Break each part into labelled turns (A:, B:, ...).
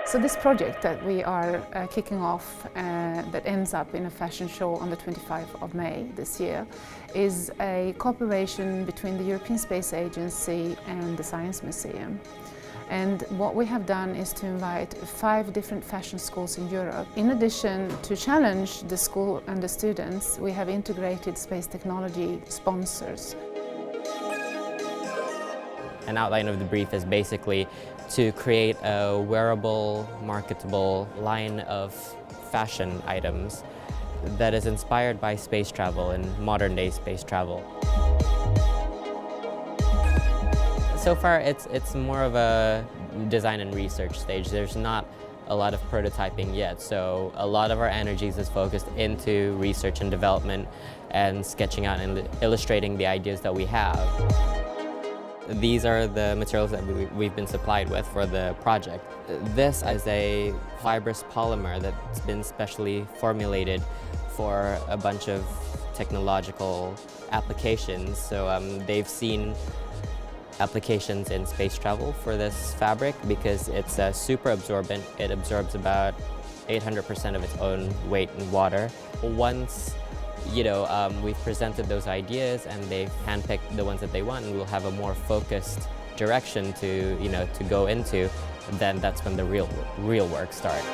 A: So this project that we are kicking off that ends up in a fashion show on the 25th of May this year is a cooperation between the European Space Agency and the Science Museum. And what we have done is to invite 5 different fashion schools in Europe. In addition to challenge the school and the students, we have integrated space technology sponsors.
B: An outline of the brief is basically to create a wearable, marketable line of fashion items that is inspired by space travel and modern-day space travel. So far, it's more of a design and research stage. There's not a lot of prototyping yet, so a lot of our energies is focused into research and development and sketching out and illustrating the ideas that we have. These are the materials that we've been supplied with for the project. This is a fibrous polymer that's been specially formulated for a bunch of technological applications. So they've seen applications in space travel for this fabric because it's super absorbent. It absorbs about 800% of its own weight in water. Once we've presented those ideas and they've handpicked the ones that they want, and we'll have a more focused direction to go into, then that's when the real work starts.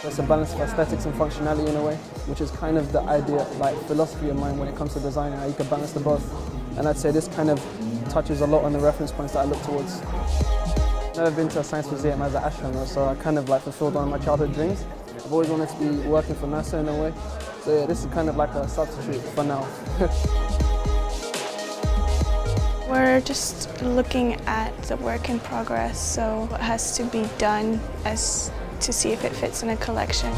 C: It's a balance of aesthetics and functionality in a way, which is kind of the idea, philosophy of mine when it comes to design, how you can balance the both. And I'd say this kind of touches a lot on the reference points that I look towards. I've never been to a science museum as an astronaut, so I kind of fulfilled one of my childhood dreams. I've always wanted to be working for NASA in a way, so yeah, this is kind of like a substitute for now.
D: We're just looking at the work in progress, so what has to be done to see if it fits in a collection.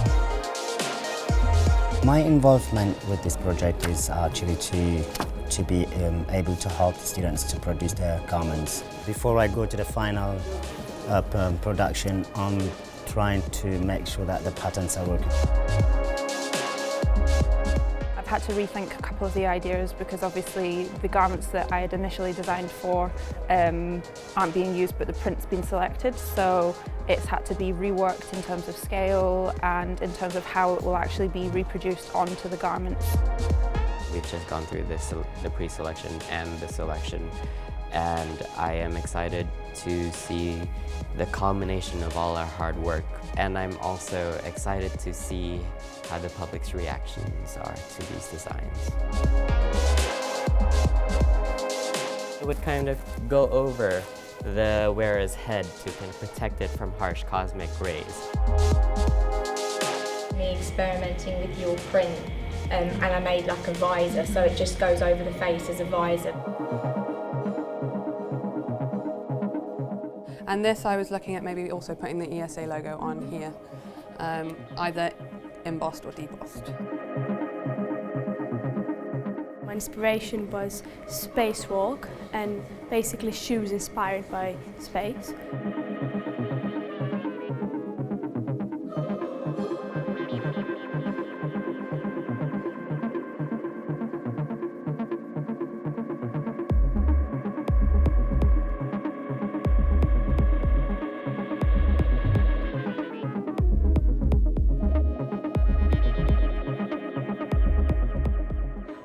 E: My involvement with this project is actually to be able to help the students to produce their garments. Before I go to the final production, I'm trying to make sure that the patterns are working.
F: I've had to rethink a couple of the ideas because obviously the garments that I had initially designed for aren't being used, but the print's been selected, so it's had to be reworked in terms of scale and in terms of how it will actually be reproduced onto the garments.
B: We've just gone through the pre-selection and the selection, and I am excited to see the culmination of all our hard work. And I'm also excited to see how the public's reactions are to these designs. It would kind of go over the wearer's head to kind of protect it from harsh cosmic rays.
G: Me experimenting with your print, and I made like a visor, so it just goes over the face as a visor.
H: And this I was looking at maybe also putting the ESA logo on here, either embossed or debossed.
I: My inspiration was spacewalk and basically shoes inspired by space.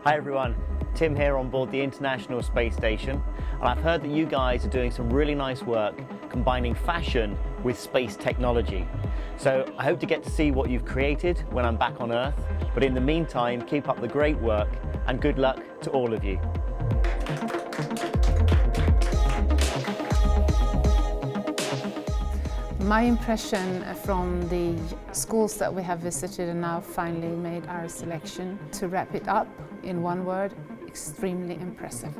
J: Hi everyone, Tim here on board the International Space Station, and I've heard that you guys are doing some really nice work combining fashion with space technology. So I hope to get to see what you've created when I'm back on Earth, but in the meantime, keep up the great work and good luck to all of you.
A: My impression from the schools that we have visited and now finally made our selection, to wrap it up in one word, extremely impressive.